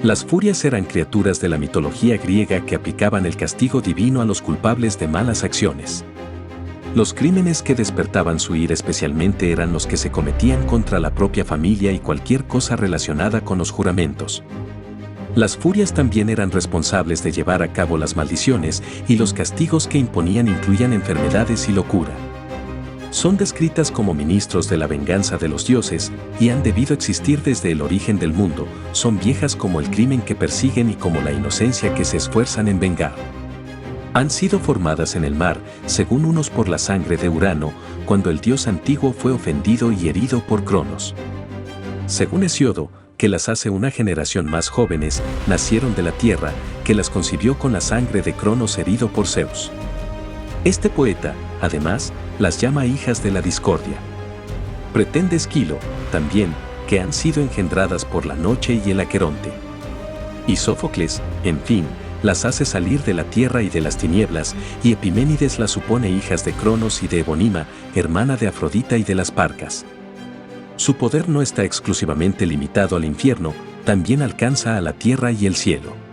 Las furias eran criaturas de la mitología griega que aplicaban el castigo divino a los culpables de malas acciones. Los crímenes que despertaban su ira especialmente eran los que se cometían contra la propia familia y cualquier cosa relacionada con los juramentos. Las furias también eran responsables de llevar a cabo las maldiciones y los castigos que imponían incluían enfermedades y locura. Son descritas como ministros de la venganza de los dioses y han debido existir desde el origen del mundo, son viejas como el crimen que persiguen y como la inocencia que se esfuerzan en vengar. Han sido formadas en el mar, según unos por la sangre de Urano, cuando el dios antiguo fue ofendido y herido por Cronos. Según Hesiodo, que las hace una generación más jóvenes, nacieron de la tierra, que las concibió con la sangre de Cronos herido por Zeus. Este poeta, además, las llama hijas de la discordia. Pretende Esquilo, también, que han sido engendradas por la noche y el Aqueronte. Y Sófocles, en fin, las hace salir de la tierra y de las tinieblas, y Epiménides las supone hijas de Cronos y de Ebonima, hermana de Afrodita y de las Parcas. Su poder no está exclusivamente limitado al infierno, también alcanza a la tierra y el cielo.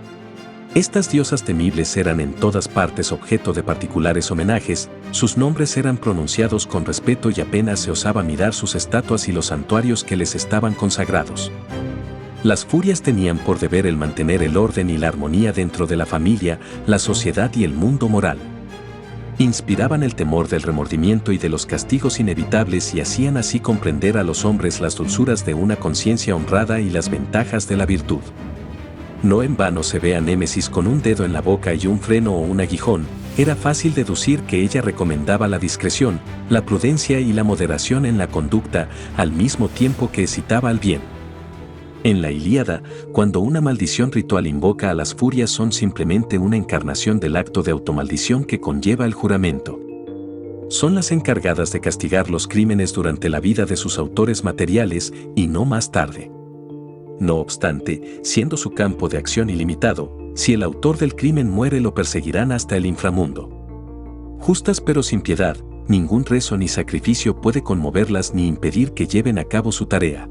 Estas diosas temibles eran en todas partes objeto de particulares homenajes, sus nombres eran pronunciados con respeto y apenas se osaba mirar sus estatuas y los santuarios que les estaban consagrados. Las furias tenían por deber el mantener el orden y la armonía dentro de la familia, la sociedad y el mundo moral. Inspiraban el temor del remordimiento y de los castigos inevitables y hacían así comprender a los hombres las dulzuras de una conciencia honrada y las ventajas de la virtud. No en vano se ve a Némesis con un dedo en la boca y un freno o un aguijón, era fácil deducir que ella recomendaba la discreción, la prudencia y la moderación en la conducta, al mismo tiempo que excitaba al bien. En la Ilíada, cuando una maldición ritual invoca a las furias son simplemente una encarnación del acto de automaldición que conlleva el juramento. Son las encargadas de castigar los crímenes durante la vida de sus autores materiales y no más tarde. No obstante, siendo su campo de acción ilimitado, si el autor del crimen muere lo perseguirán hasta el inframundo. Justas pero sin piedad, ningún rezo ni sacrificio puede conmoverlas ni impedir que lleven a cabo su tarea.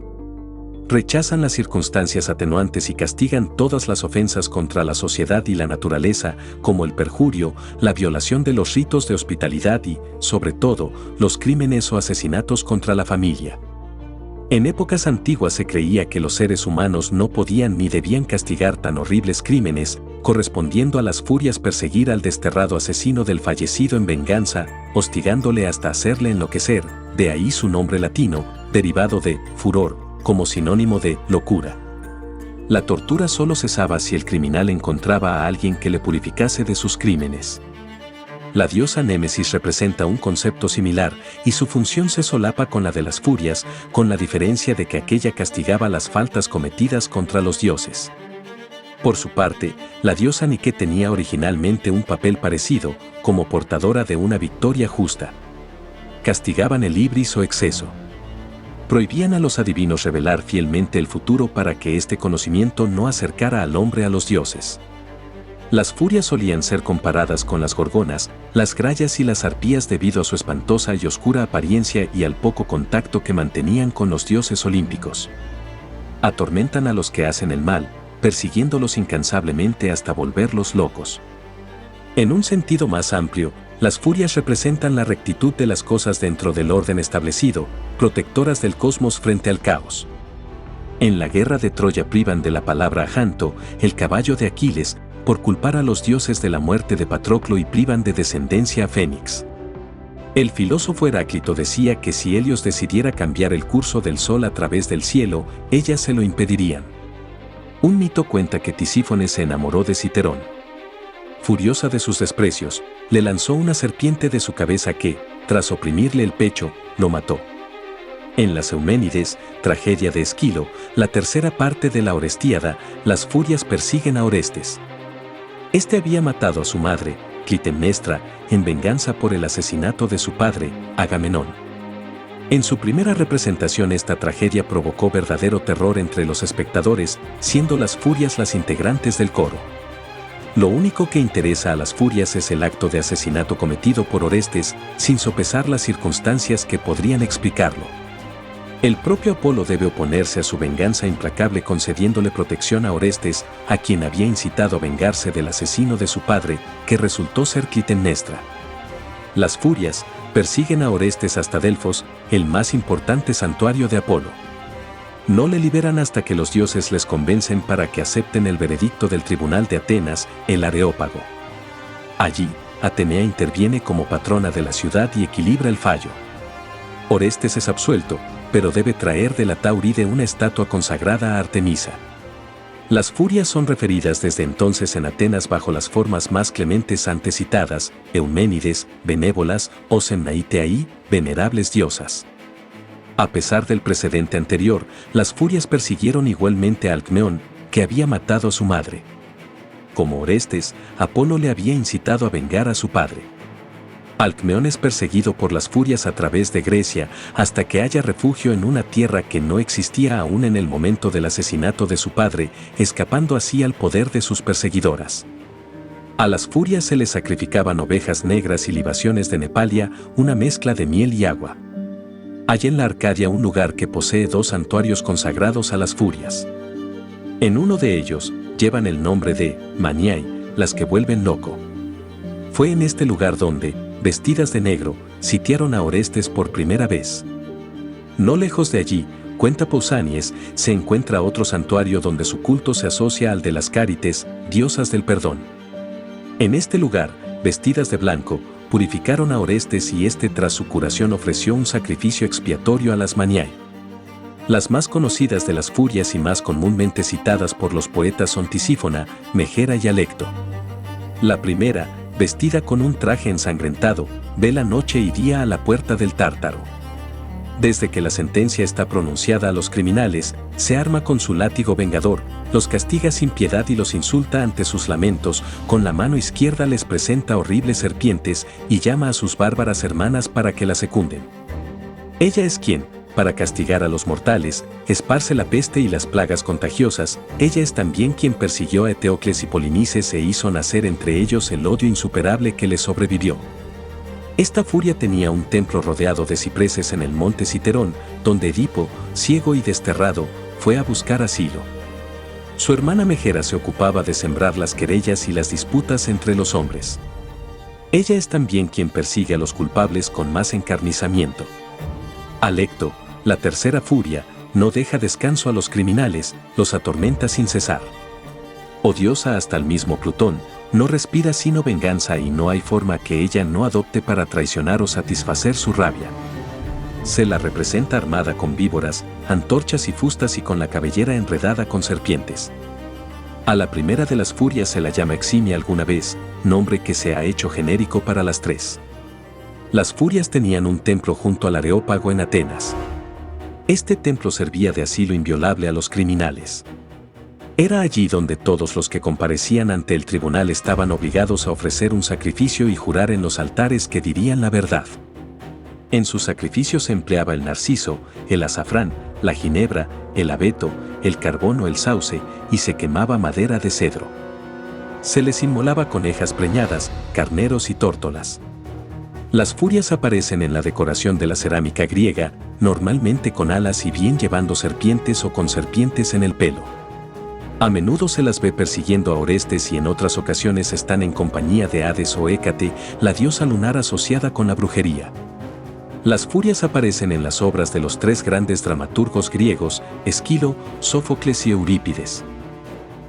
Rechazan las circunstancias atenuantes y castigan todas las ofensas contra la sociedad y la naturaleza, como el perjurio, la violación de los ritos de hospitalidad y, sobre todo, los crímenes o asesinatos contra la familia. En épocas antiguas se creía que los seres humanos no podían ni debían castigar tan horribles crímenes, correspondiendo a las furias perseguir al desterrado asesino del fallecido en venganza, hostigándole hasta hacerle enloquecer, de ahí su nombre latino, derivado de furor, como sinónimo de locura. La tortura solo cesaba si el criminal encontraba a alguien que le purificase de sus crímenes. La diosa Némesis representa un concepto similar y su función se solapa con la de las furias, con la diferencia de que aquella castigaba las faltas cometidas contra los dioses. Por su parte, la diosa Nike tenía originalmente un papel parecido, como portadora de una victoria justa. Castigaban el ibris o exceso. Prohibían a los adivinos revelar fielmente el futuro para que este conocimiento no acercara al hombre a los dioses. Las furias solían ser comparadas con las gorgonas, las grayas y las arpías debido a su espantosa y oscura apariencia y al poco contacto que mantenían con los dioses olímpicos. Atormentan a los que hacen el mal, persiguiéndolos incansablemente hasta volverlos locos. En un sentido más amplio, las furias representan la rectitud de las cosas dentro del orden establecido, protectoras del cosmos frente al caos. En la guerra de Troya privan de la palabra a Janto, el caballo de Aquiles, por culpar a los dioses de la muerte de Patroclo y privan de descendencia a Fénix. El filósofo Heráclito decía que si Helios decidiera cambiar el curso del sol a través del cielo, ellas se lo impedirían. Un mito cuenta que Tisífone se enamoró de Citerón. Furiosa de sus desprecios, le lanzó una serpiente de su cabeza que, tras oprimirle el pecho, lo mató. En las Euménides, tragedia de Esquilo, la tercera parte de la Orestíada, las furias persiguen a Orestes. Este había matado a su madre, Clitemnestra, en venganza por el asesinato de su padre, Agamenón. En su primera representación esta tragedia provocó verdadero terror entre los espectadores, siendo las furias las integrantes del coro. Lo único que interesa a las furias es el acto de asesinato cometido por Orestes, sin sopesar las circunstancias que podrían explicarlo. El propio Apolo debe oponerse a su venganza implacable concediéndole protección a Orestes, a quien había incitado a vengarse del asesino de su padre, que resultó ser Clitemnestra. Las Furias persiguen a Orestes hasta Delfos, el más importante santuario de Apolo. No le liberan hasta que los dioses les convencen para que acepten el veredicto del tribunal de Atenas, el Areópago. Allí, Atenea interviene como patrona de la ciudad y equilibra el fallo. Orestes es absuelto, pero debe traer de la Tauride una estatua consagrada a Artemisa. Las Furias son referidas desde entonces en Atenas bajo las formas más clementes antes citadas, Euménides, benévolas, o Semnaiteai, venerables diosas. A pesar del precedente anterior, las Furias persiguieron igualmente a Alcmeón, que había matado a su madre. Como Orestes, Apolo le había incitado a vengar a su padre. Alcmeón es perseguido por las Furias a través de Grecia hasta que haya refugio en una tierra que no existía aún en el momento del asesinato de su padre, escapando así al poder de sus perseguidoras. A las Furias se les sacrificaban ovejas negras y libaciones de Nepalia, una mezcla de miel y agua. Hay en la Arcadia un lugar que posee 2 santuarios consagrados a las Furias. En uno de ellos, llevan el nombre de Maniai, las que vuelven loco. Fue en este lugar donde, vestidas de negro, sitiaron a Orestes por primera vez. No lejos de allí, cuenta Pausanias, se encuentra otro santuario donde su culto se asocia al de las Cárites, diosas del perdón. En este lugar, vestidas de blanco, purificaron a Orestes y este tras su curación ofreció un sacrificio expiatorio a las Maniai. Las más conocidas de las Furias y más comúnmente citadas por los poetas son Tisífona, Megera y Alecto. La primera, vestida con un traje ensangrentado, vela noche y día a la puerta del Tártaro. Desde que la sentencia está pronunciada a los criminales, se arma con su látigo vengador, los castiga sin piedad y los insulta ante sus lamentos, con la mano izquierda les presenta horribles serpientes y llama a sus bárbaras hermanas para que la secunden. Ella es quien, para castigar a los mortales, esparce la peste y las plagas contagiosas. Ella es también quien persiguió a Eteocles y Polinices e hizo nacer entre ellos el odio insuperable que les sobrevivió. Esta furia tenía un templo rodeado de cipreses en el monte Citerón, donde Edipo, ciego y desterrado, fue a buscar asilo. Su hermana Megera se ocupaba de sembrar las querellas y las disputas entre los hombres. Ella es también quien persigue a los culpables con más encarnizamiento. Alecto, la tercera furia, no deja descanso a los criminales, los atormenta sin cesar. Odiosa hasta el mismo Plutón, no respira sino venganza y no hay forma que ella no adopte para traicionar o satisfacer su rabia. Se la representa armada con víboras, antorchas y fustas y con la cabellera enredada con serpientes. A la primera de las furias se la llama Eximia alguna vez, nombre que se ha hecho genérico para las 3. Las furias tenían un templo junto al Areópago en Atenas. Este templo servía de asilo inviolable a los criminales. Era allí donde todos los que comparecían ante el tribunal estaban obligados a ofrecer un sacrificio y jurar en los altares que dirían la verdad. En sus sacrificios se empleaba el narciso, el azafrán, la ginebra, el abeto, el carbón o el sauce, y se quemaba madera de cedro. Se les inmolaba conejas preñadas, carneros y tórtolas. Las furias aparecen en la decoración de la cerámica griega, normalmente con alas y bien llevando serpientes o con serpientes en el pelo. A menudo se las ve persiguiendo a Orestes y en otras ocasiones están en compañía de Hades o Hécate, la diosa lunar asociada con la brujería. Las furias aparecen en las obras de los 3 grandes dramaturgos griegos, Esquilo, Sófocles y Eurípides.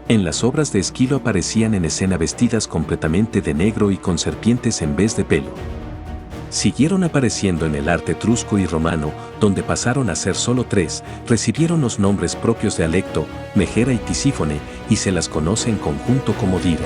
En las obras de Esquilo aparecían en escena vestidas completamente de negro y con serpientes en vez de pelo. Siguieron apareciendo en el arte etrusco y romano, donde pasaron a ser solo 3, recibieron los nombres propios de Alecto, Megera y Tisífone, y se las conoce en conjunto como Dire.